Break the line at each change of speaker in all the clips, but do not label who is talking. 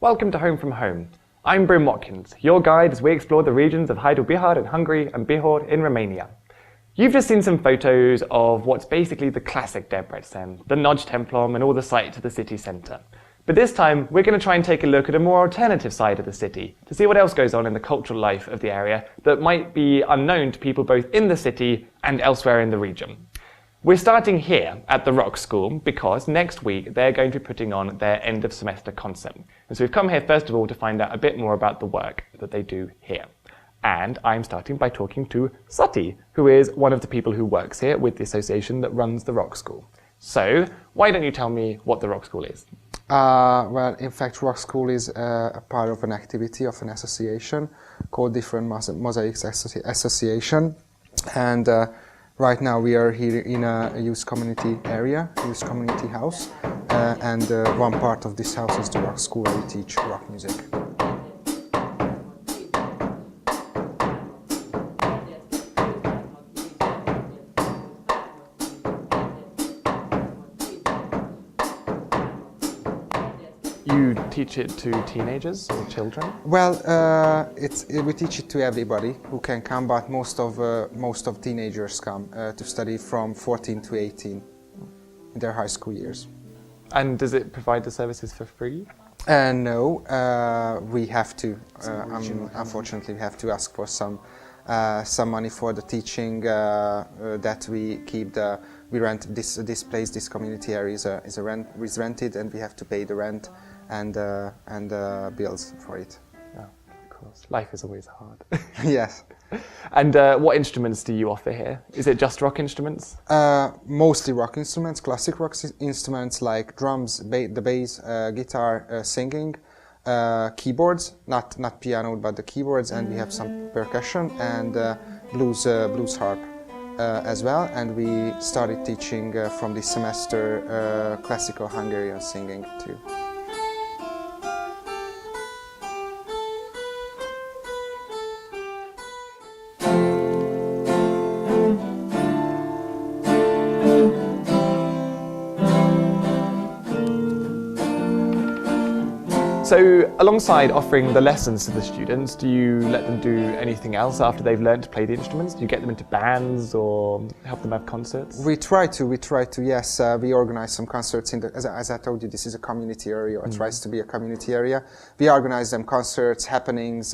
Welcome to Home from Home. I'm Bryn Watkins, your guide as we explore the regions of Hajdú Bihar in Hungary and Bihor in Romania. You've just seen some photos of what's basically the classic Debrecen, the Nagy Templom and all the sights of the city centre. But this time, we're going to try and take a look at a more alternative side of the city to see what else goes on in the cultural life of the area that might be unknown to people both in the city and elsewhere in the region. We're starting here at the Rock School because next week they're going to be putting on their end of semester concert. And so we've come here first of all to find out a bit more about the work that they do here. And I'm starting by talking to Sati, who is one of the people who works here with the association that runs the Rock School. So, why don't you tell me what the Rock School is?
Well, in fact, Rock School is a part of an activity of an association called Different Mosaics Association. And right now we are here in a youth community area, youth community house. And one part of this house is the Rock School where we teach rock music.
You teach it to teenagers or children?
Well, we teach it to everybody who can come, but most of teenagers come to study from 14 to 18 in their high school years.
And does it provide the services for free?
No, we have to. Unfortunately, we have to ask for some money for the teaching that we keep. We rent this place. This community area is rented, and we have to pay the rent and bills for it.
Oh, of course. Life is always hard.
Yes.
And what instruments do you offer here? Is it just rock instruments?
Mostly rock instruments, classic rock instruments like drums, the bass, guitar, singing, keyboards, not piano, but the keyboards, and we have some percussion and blues harp as well. And we started teaching from this semester classical Hungarian singing too.
So, alongside offering the lessons to the students, do you let them do anything else after they've learned to play the instruments? Do you get them into bands or help them have concerts?
We try to, yes. We organize some concerts as I told you, this is a community area, or tries to be a community area. We organize them concerts, happenings,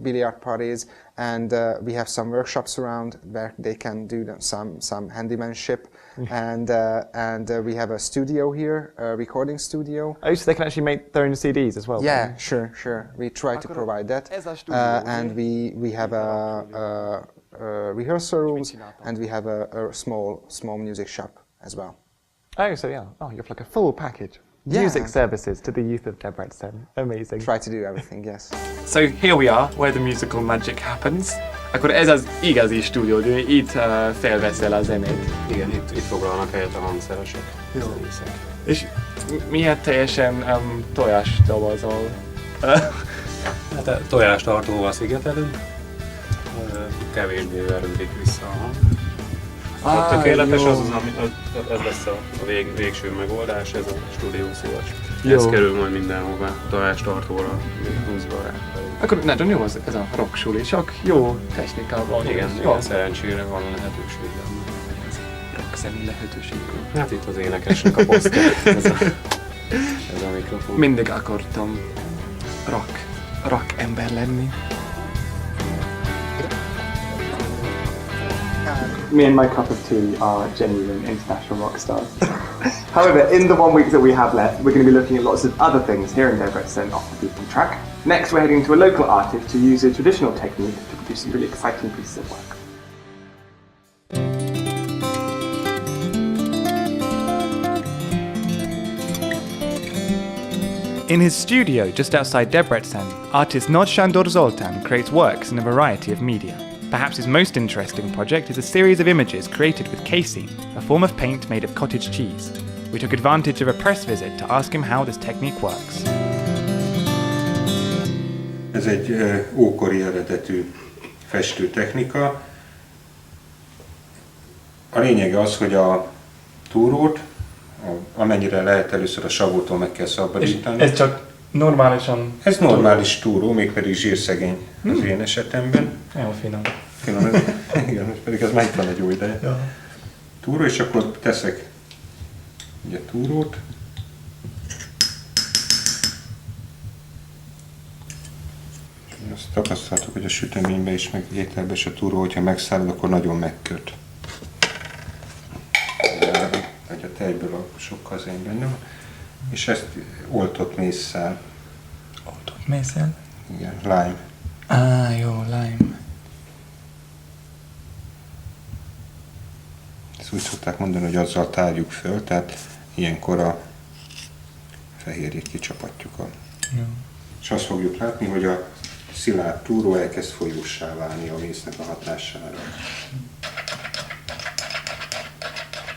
billiard parties, and we have some workshops around where they can do some handymanship. And we have a studio here, a recording studio.
Oh, so they can actually make their own CDs as well?
Yeah, sure. We try to provide that. And we have a rehearsal rooms, and we have a small music shop as well.
Oh, so yeah. Oh, you have like a full package.
Yeah.
Music services to the youth of Debrecen. Amazing.
Try to do everything, yes.
So here we are, where the musical magic happens. Akkor ez az igazi stúdió, itt felveszel a zenét.
Igen, itt foglalnak helyet a hangszeresek.
Jó. És miért teljesen tojás dobozol?
Hát tojástartóval szigetelünk, kevésbé verődik vissza a hang. A tökéletes az, ez lesz a végső megoldás, ez a stúdiószivacs. Ez kerül majd mindenhová, tojástartóra, húzva rá.
Akkor nagyon jó ez a rock suli, csak jó technikával.
Igen, szerencsére van lehetőség.
Rock zeni lehetőség.
Hát itt az énekesnek a posztja, ez a mikrofon.
Mindig akartam rock ember lenni. Me and my cup of tea are genuine international rock stars. However, in the 1 week that we have left, we're going to be looking at lots of other things here in Debrecen off the beaten track. Next, we're heading to a local artist who uses a traditional technique to produce some really exciting pieces of work. In his studio just outside Debrecen, artist Nagy Sándor Zoltán creates works in a variety of media. Perhaps his most interesting project is a series of images created with casein, a form of paint made of cottage cheese. We took advantage of a press visit to ask him how this technique works.
Ez egy ókori eredetű festőtechnika. A lényege az, hogy a túrót, amennyire lehet először a savótól meg kell szabadítani.
Ez csak
Normálisan.
Ez normális túró, mégpedig zsírszegény az én esetemben.
Jó finom.
Igen, pedig ez megvan egy jó ideje.
Ja.
Túró, és akkor teszek ugye túrót. Azt tapasztaltuk, hogy a süteményben is, meg ételben is a túró, hogyha megszállod, akkor nagyon megköt. Vagy a tejből a sok kazény benne van. És ezt oltott mézszál.
Oltott mézzel?
Igen, lime.
Jó, lime.
Ezt úgy szokták mondani, hogy azzal tárjuk föl, tehát ilyenkor a fehérjét kicsapatjuk.
Jó.
És azt fogjuk látni, hogy a szilárd túró elkezd folyóssá válni a méznek a hatására.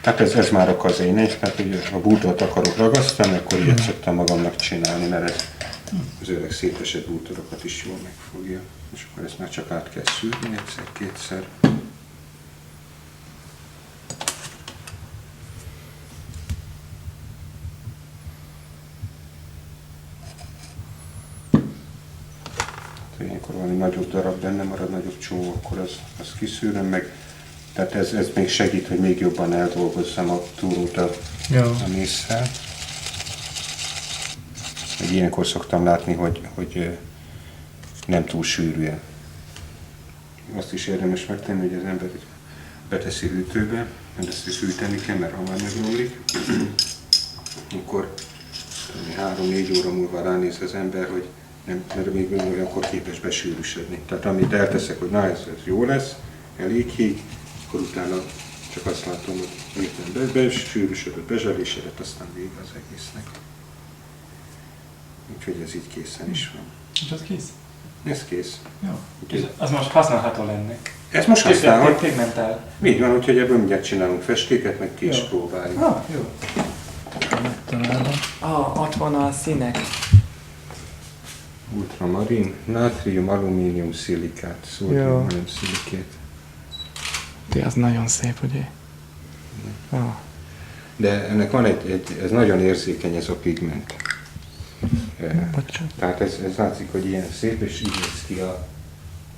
Hát ez már a kazény, tehát hogy a bútort akarok ragasztani, akkor ilyet szoktam magamnak csinálni, mert ez az öreg szétesett bútorokat is jól megfogja. És akkor ezt már csak át kell szűrni egyszer-kétszer. Ilyenkor valami nagyobb darab benne marad, nagyobb csomó, akkor az kiszűröm meg. Tehát ez még segít, hogy még jobban eldolgozzam a túrót a mézszel. Ilyenkor szoktam látni, hogy nem túl sűrűen. Azt is érdemes megtenni, hogy az ember beteszi hűtőbe, mert ezt is hűteni kell, mert hamar megromlik. Akkor 3-4 óra múlva ránéz az ember, hogy nem, mert még olyankor képes besűrűsödni. Tehát amit elteszek, hogy na ez jó lesz, elég híg, akkor utána csak azt látom, hogy minden besűrűsödött, bezselésedett, aztán vége az egésznek. Úgyhogy ez így készen is van.
És ez kész?
Ez kész.
Jó. És az most használható lenne?
Ez most használható.
Pigmentál.
Így van, úgyhogy ebből mindjárt csinálunk festéket, meg ki is próbáljuk.
Jó. Megtalálom. Ott van a színek.
Ultramarin, nátrium, alumínium, szilikát, szódium, nem szilikét.
Ez nagyon szép, ugye?
De ennek van ez nagyon érzékeny ez a pigment. Tehát ez látszik, hogy ilyen szép, és így néz ki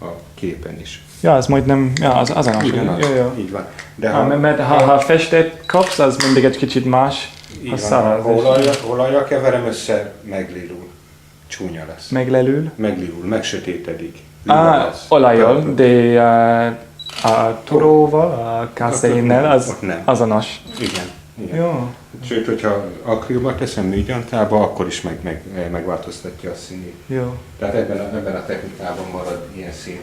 a képen is.
Ja, ez majdnem, az azonos.
Jó. Így van. De
mert ha festet kapsz, az mindig egy kicsit más.
Ha olajjal keverem össze, meglilul. Csúnya lesz. Meglilul, megsötétedik.
Olajjal, de a turóval, a kaszeinnel az azonos.
Igen.
Jó.
Sőt, hogyha akrilba teszem műgyantába, akkor is megváltoztatja a színét.
Jó.
Tehát ebben a technikában marad ilyen szín.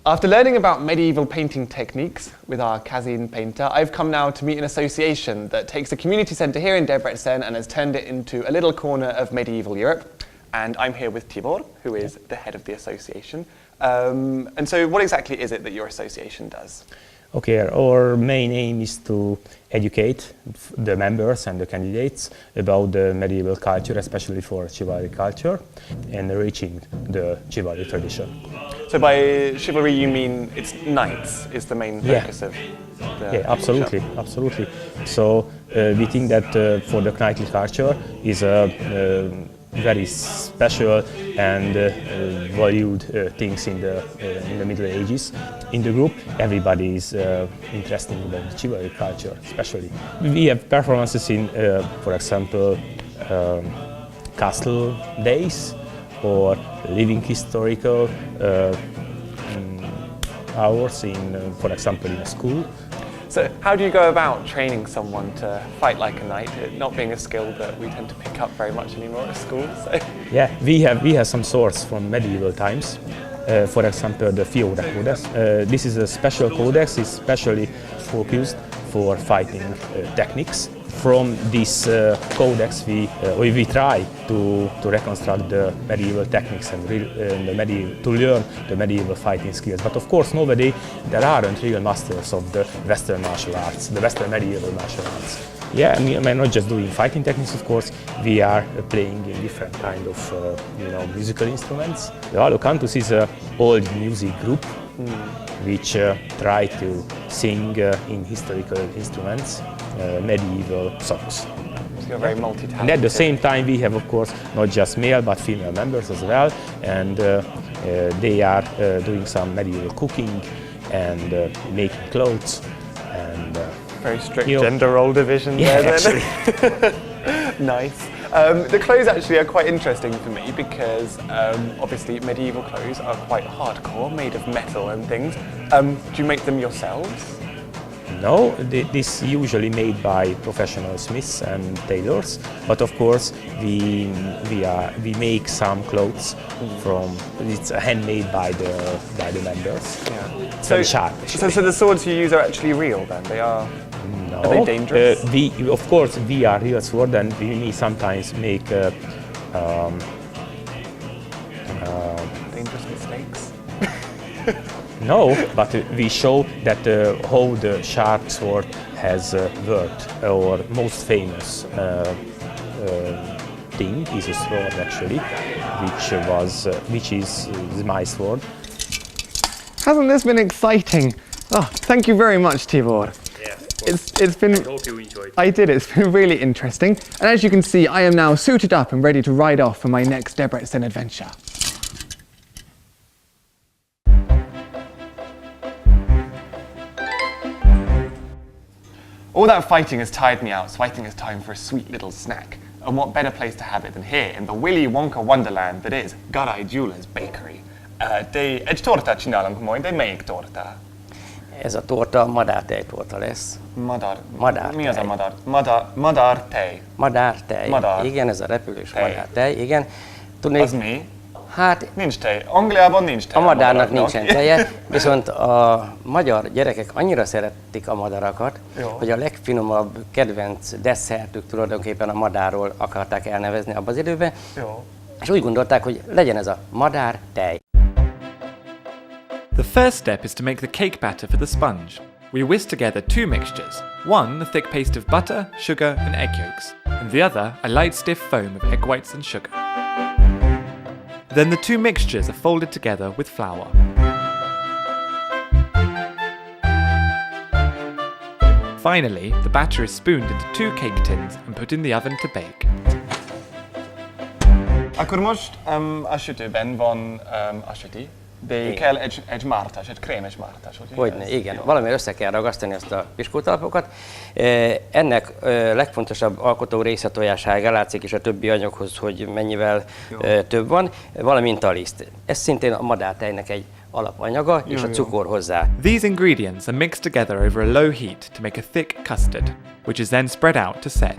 After learning about medieval painting techniques with our Kazin painter, I've come now to meet an association that takes a community centre here in Debrecen and has turned it into a little corner of medieval Europe. And I'm here with Tibor, who is the head of the association. And so what exactly is it that your association does?
Okay, our main aim is to educate the members and the candidates about the medieval culture, especially for chivalry culture, and reaching the chivalry tradition.
So by chivalry you mean it's knights is the main focus of the
absolutely,
workshop.
absolutely. So we think that for the knightly culture is a very special and valued things in the Middle Ages. In the group, everybody is interested in the chivalry culture, especially. We have performances in, for example, castle days or living historical hours in, for example, in a school.
So how do you go about training someone to fight like a knight, it not being a skill that we tend to pick up very much anymore at school? So.
Yeah, we have some swords from medieval times. For example, the Fiora Codex. This is a special codex, especially focused for fighting techniques. From this codex, we try to reconstruct the medieval techniques and to learn the medieval fighting skills. But of course, nowadays there aren't real masters of the Western martial arts, the Western medieval martial arts. Yeah, we're not just doing fighting techniques, of course. We are playing in different kind of musical instruments. The Alocantus is an old music group which try to sing in historical instruments medieval songs.
So you're very multi-talented.
And at the same time, we have, of course, not just male but female members as well, and they are doing some medieval cooking and making clothes and.
Very strict gender role division
yeah,
there then.
actually.
Nice. The clothes actually are quite interesting for me because obviously medieval clothes are quite hardcore, made of metal and things. Do you make them yourselves?
No, this is usually made by professional smiths and tailors, but of course we make some clothes from. It's handmade by the members.
Yeah.
So sharp.
So the swords you use are actually real then? They are.
No.
Are they dangerous?
Of course, we are real sword, and we may sometimes make
dangerous mistakes.
No, but we show that how the sharp sword has worked. Our most famous thing is a sword, actually, which is my sword.
Hasn't this been exciting? Oh, thank you very much, Tibor.
Yeah,
it's been.
I hope you enjoyed.
I did. It's been really interesting, and as you can see, I am now suited up and ready to ride off for my next Debrecen adventure. All that fighting has tired me out, so I think it's time for a sweet little snack. And what better place to have it than here in the Willy Wonka wonderland that is Garajula's Bakery. Egy tortát csinálunk majd, de melyik torta?
Ez a torta madártejtorta lesz.
Madár. Mi az a madár? Madártej.
Madártej.
Madár.
Igen, ez a repülős
Tej.
madártej. Igen. Tudnék,
Az mi?
hát
Nincs tej. Angliában nincs tej.
a madárnak
madaraknak.
nincsen teje, viszont a magyar gyerekek annyira szeretik a madarakat,
Jó.
hogy a legfinomabb kedvenc desszertük tulajdonképpen a madárról akarták elnevezni abban az időben,
Jó.
és úgy gondolták, hogy legyen ez a madártej.
The first step is to make the cake batter for the sponge. We whisk together two mixtures, one a thick paste of butter, sugar and egg yolks, and the other a light stiff foam of egg whites and sugar. Then the two mixtures are folded together with flour. Finally, the batter is spooned into two cake tins and put in the oven to bake.
Akkor most a sütőben van a süti, de kell egy mártás, egy krémes mártás, ugye?
Hogyne, igen. Valamiért össze kell ragasztani ezt a piskótalapokat. Ennek legfontosabb alkotó része tojásága, látszik is a többi anyaghoz, hogy mennyivel több van, valamint a liszt. Ez szintén a madártejnek egy alapanyaga, és a cukor hozzá.
These ingredients are mixed together over a low heat to make a thick custard, which is then spread out to set.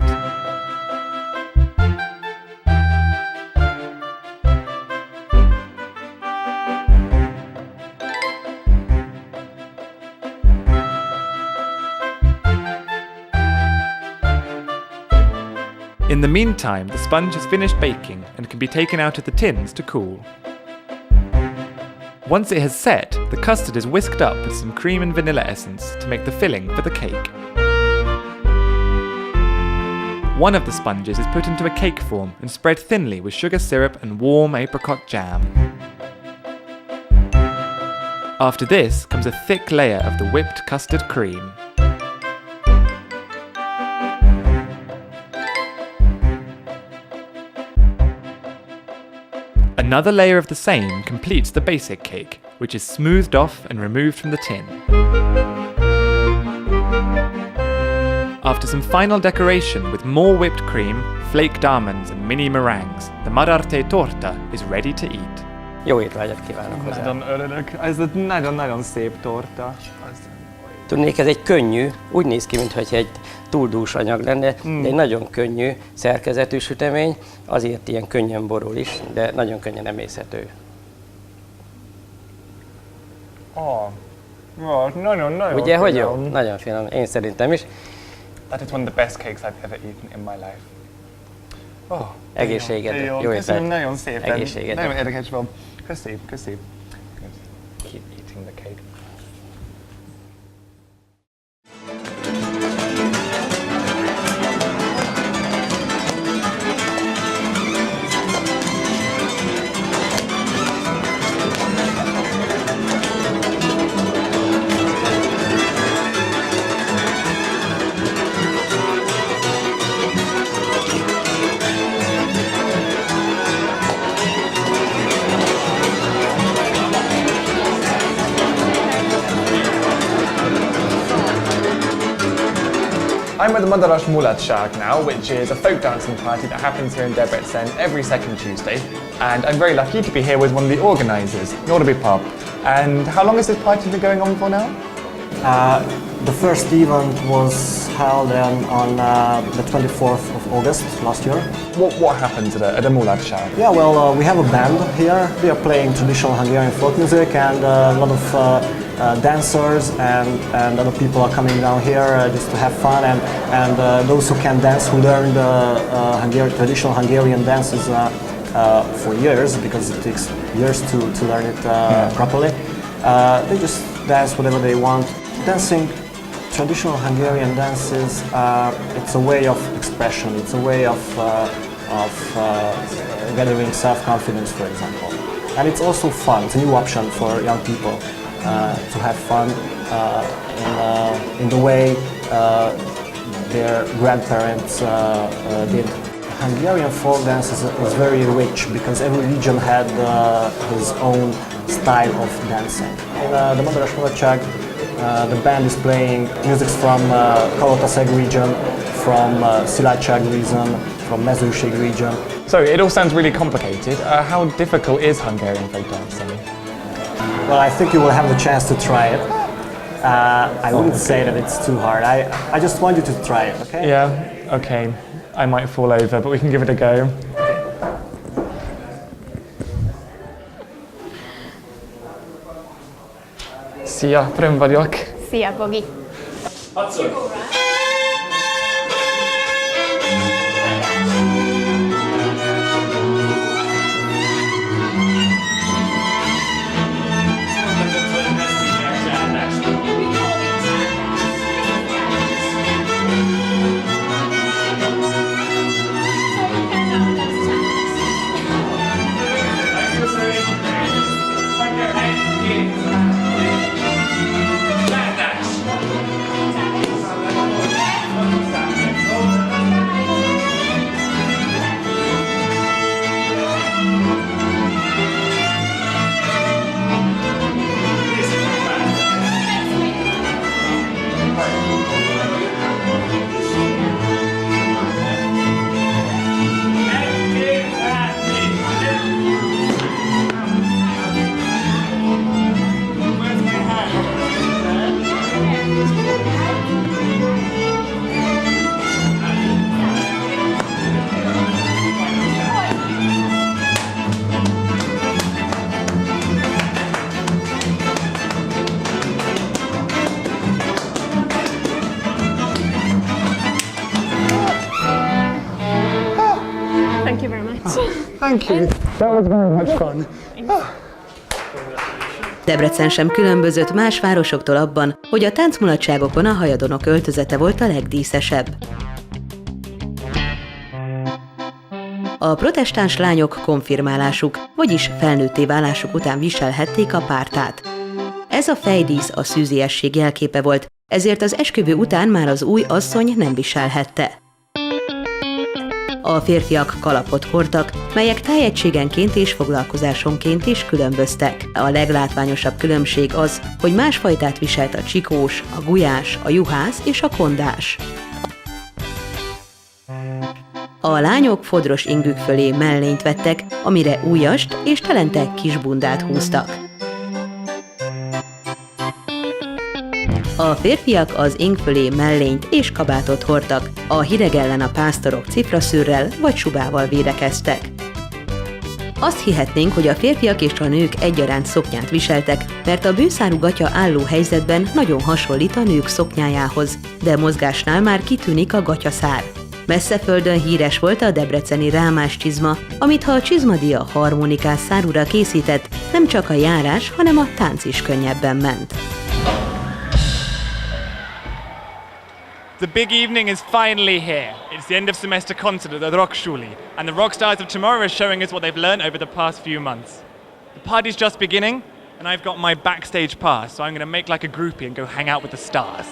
In the meantime, the sponge has finished baking and can be taken out of the tins to cool. Once it has set, the custard is whisked up with some cream and vanilla essence to make the filling for the cake. One of the sponges is put into a cake form and spread thinly with sugar syrup and warm apricot jam. After this comes a thick layer of the whipped custard cream. Another layer of the same completes the basic cake, which is smoothed off and removed from the tin. After some final decoration with more whipped cream, flaked almonds and mini meringues, the madarte torta is ready to eat.
Jó étvágyat kívánok hozzá!
Nagyon örülök. Ez egy nagyon-nagyon szép torta.
Tudnék, ez egy könnyű, úgy néz ki, mintha egy túl dús anyag lenne, de egy nagyon könnyű szerkezetű sütemény, azért ilyen könnyen borul is, de nagyon könnyen emészhető.
Nagyon
Ugye, hogy jó? Nagyon finom, én szerintem is.
That is one of the best cakes I've ever eaten in my life.
Egészségedre, jó
Köszönöm
étvágyat!
nagyon szépen.
Egészségedre.
Nagyon érdekes volt. Köszönöm. Keep eating the cake. I'm at the Madaras Mulatság now, which is a folk dancing party that happens here in Debrecen every second Tuesday. And I'm very lucky to be here with one of the organisers, Nordaby Pub. And how long has this party been going on for now?
The first event was held on the 24th of August last year.
What happens at a Mulatság?
Yeah, well, we have a band here. We are playing traditional Hungarian folk music, and a lot of dancers and other people are coming down here just to have fun. And those who can dance, who learned traditional Hungarian dances for years, because it takes years to learn it properly, they just dance whatever they want. Dancing traditional Hungarian dances, it's a way of expression, it's a way of gathering self-confidence, for example. And it's also fun, it's a new option for young people to have fun in the way their grandparents did. Hungarian folk dance is very rich because every region had his own style of dancing. In the Madaras Mulatság, the band is playing music from Kalotaszeg region, from Szilágyság region, from Mezőség region.
So it all sounds really complicated. How difficult is Hungarian folk dancing?
Well, I think you will have the chance to try it. I wouldn't say that it's too hard. I just want you to try it, okay?
Yeah, okay. I might fall over, but we can give it a go. Szia, Bryn vagyok.
Szia, Bogi!
Thank you. That was very much fun.
Debrecen sem különbözött más városoktól abban, hogy a táncmulatságokon a hajadonok öltözete volt a legdíszesebb. A protestáns lányok konfirmálásuk, vagyis felnőtté válásuk után viselhették a pártát. Ez a fejdísz a szűziesség jelképe volt, ezért az esküvő után már az új asszony nem viselhette. A férfiak kalapot hordtak, melyek tájegységenként és foglalkozásonként is különböztek. A leglátványosabb különbség az, hogy másfajtát viselt a csikós, a gulyás, a juhász és a kondás. A lányok fodros ingük fölé mellényt vettek, amire ujjast és telente kis bundát húztak. A férfiak az ing fölé mellényt és kabátot hordtak, a hideg ellen a pásztorok cifraszőrrel vagy subával védekeztek. Azt hihetnénk, hogy a férfiak és a nők egyaránt szoknyát viseltek, mert a bőszárú gatya álló helyzetben nagyon hasonlít a nők szoknyájához, de mozgásnál már kitűnik a gatyaszár. Messzeföldön híres volt a debreceni rámás csizma, amit ha a csizmadia harmonikás szárúra készített, nem csak a járás, hanem a tánc is könnyebben ment.
The big evening is finally here. It's the end of semester concert at the Rockschule, and the rock stars of tomorrow are showing us what they've learned over the past few months. The party's just beginning, and I've got my backstage pass, so I'm going to make like a groupie and go hang out with the stars.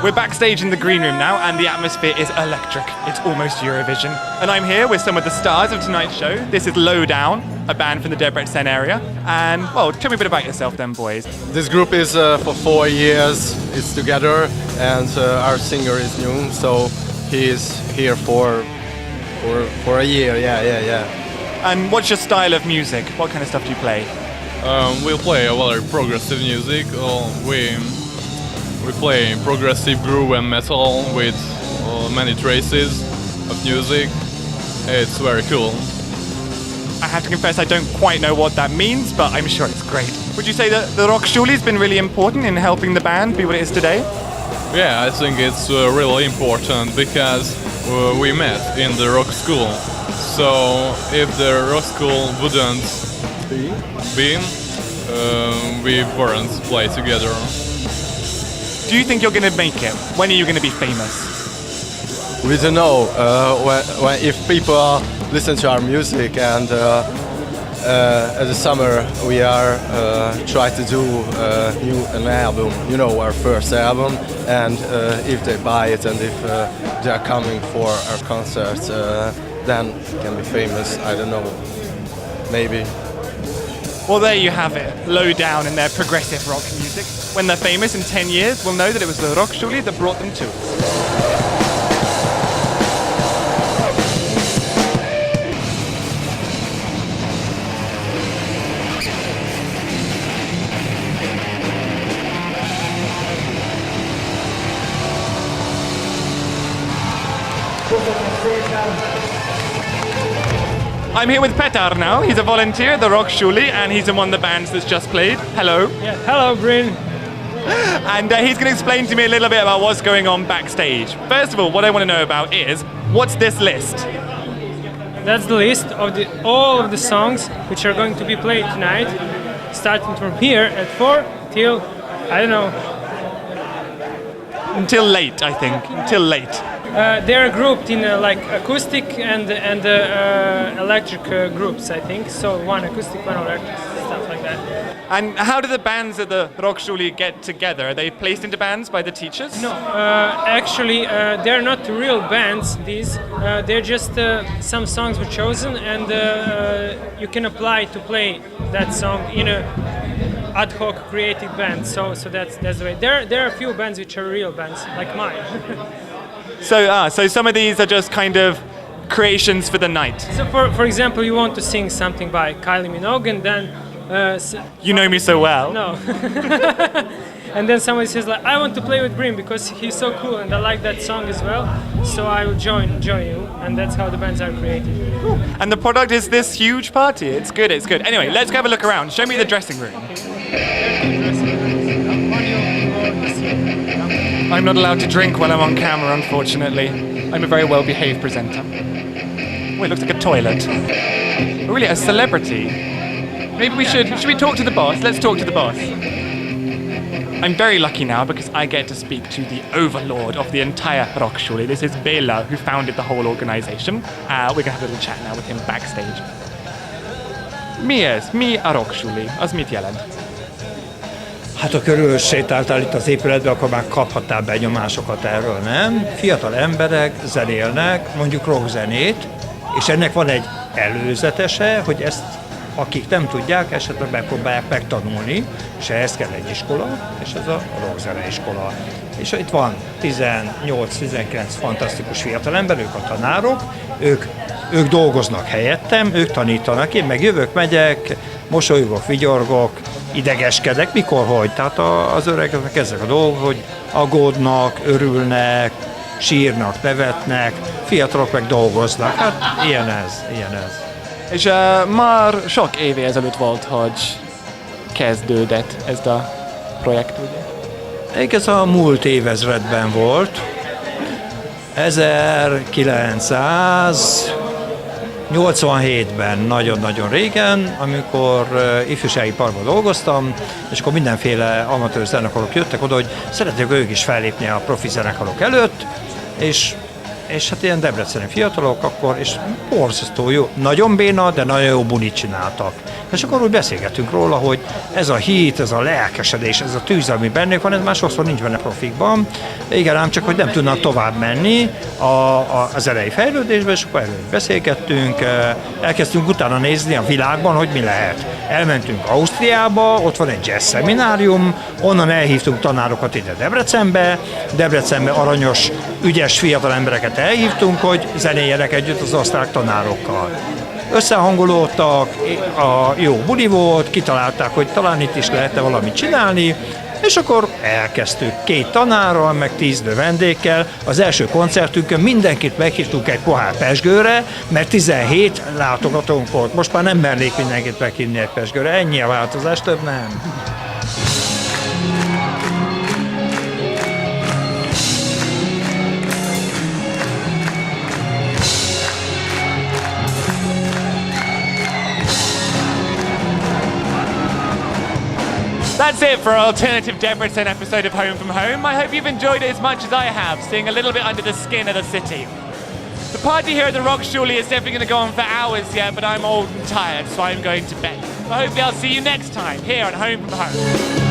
We're backstage in the green room now, and the atmosphere is electric. It's almost Eurovision. And I'm here with some of the stars of tonight's show. This is Low Down, a band from the Debrecen area. And, well, tell me a bit about yourself then, boys.
This group is for 4 years. It's together, and our singer is new, so he is here for a year. Yeah.
And what's your style of music? What kind of stuff do you play?
We'll play a very progressive music. We play progressive groove and metal with many traces of music. It's very cool.
I have to confess I don't quite know what that means, but I'm sure it's great. Would you say that the Rockschule has been really important in helping the band be what it is today?
Yeah, I think it's really important because we met in the rock school. So if the rock school wouldn't be, we wouldn't play together.
Do you think you're going to make it? When are you going to be famous?
We don't know. If people listen to our music, and as a summer we are try to do an album, our first album, and if they buy it and if they are coming for our concerts, then can be famous. I don't know. Maybe.
Well, there you have it. Low Down and their progressive rock music. When they're famous in 10 years, we'll know that it was the Rockschule that brought them to us. I'm here with Petar now. He's a volunteer at the Rockschule, and he's in one of the bands that's just played. Hello.
Yeah, hello, Bryn.
And he's going to explain to me a little bit about what's going on backstage. First of all, what I want to know about is, what's this list?
That's the list of all of the songs which are going to be played tonight, starting from here at 4 till, I don't know.
Until late, I think. Until late.
They're grouped in like acoustic and electric groups, I think. So one acoustic, one electric, stuff like that.
And how do the bands at the Rockschule get together? Are they placed into bands by the teachers?
No, actually, they're not real bands. These they're just some songs were chosen, and you can apply to play that song in a ad hoc created band. So that's the way. There are a few bands which are real bands, like mine.
So some of these are just kind of creations for the night.
So for example, you want to sing something by Kylie Minogue, and then
you know me so well.
No. And then somebody says like, I want to play with Bryn because he's so cool and I like that song as well. So I will join you, and that's how the bands are created.
And the product is this huge party. It's good, it's good. Anyway, let's go have a look around. Show me the dressing room. I'm not allowed to drink while I'm on camera, unfortunately. I'm a very well-behaved presenter. Oh, it looks like a toilet. Oh, really, a celebrity. Maybe should we talk to the boss? Let's talk to the boss. I'm very lucky now because I get to speak to the overlord of the entire Rockschule. This is Béla, who founded the whole organization. We're gonna have a little chat now with him backstage. Mi a Rockschule? Az mit jelent?
Hát ha körül sétáltál itt az épületben, akkor már kaphattál benyomásokat erről, nem? Fiatal emberek zenélnek, mondjuk rockzenét, és ennek van egy előzetese, hogy ezt akik nem tudják, esetleg megpróbálják megtanulni, és ehhez kell egy iskola, és ez a rockzeneiskola. És itt van 18-19 fantasztikus fiatalember, ők a tanárok, ők dolgoznak helyettem, ők tanítanak, én meg jövök, megyek, mosolygok, vigyorgok, idegeskedek, mikor, hogy. Tehát az öregeknek ezek a dolgok, hogy aggódnak, örülnek, sírnak, nevetnek, fiatalok meg dolgoznak. Hát ilyen ez.
És már sok éve ezelőtt volt, hogy kezdődött ez a projekt, ugye?
Ez a múlt évezredben volt, 1987-ben, nagyon-nagyon régen, amikor ifjúsági parkban dolgoztam, és akkor mindenféle amatőr zenekarok jöttek oda, hogy szeretnék ők is fellépni a profi zenekarok előtt, és hát ilyen debreceni fiatalok akkor, és borzasztó jó, nagyon béna, de nagyon jó bulit csináltak. És akkor úgy beszélgetünk róla, hogy ez a hit, ez a lelkesedés, ez a tűz, ami bennük van, ez már sokszor nincs benne profikban. Igen, ám csak, hogy nem tudnak tovább menni az elejé fejlődésben, és akkor előbb beszélgettünk, elkezdtünk utána nézni a világban, hogy mi lehet. Elmentünk Ausztriába, ott van egy jazz szeminárium, onnan elhívtunk tanárokat ide Debrecenbe aranyos, ügyes fiatal embereket elhívtunk, hogy zenéljenek együtt az osztrák tanárokkal. Összehangolódtak, a jó buli volt, kitalálták, hogy talán itt is lehetne valamit csinálni, és akkor elkezdtük 2 tanárral, meg 10 vendéggel. Az első koncertünkön mindenkit meghívtunk egy pohár pezsgőre, mert 17 látogatónk volt. Most már nem mernék mindenkit meghívni egy pezsgőre, ennyi a változás, több nem.
That's it for our alternative Debrecen episode of Home from Home. I hope you've enjoyed it as much as I have, seeing a little bit under the skin of the city. The party here at the Rockschule is definitely going to go on for hours yet, but I'm old and tired, so I'm going to bed. I hope I'll see you next time here on Home from Home.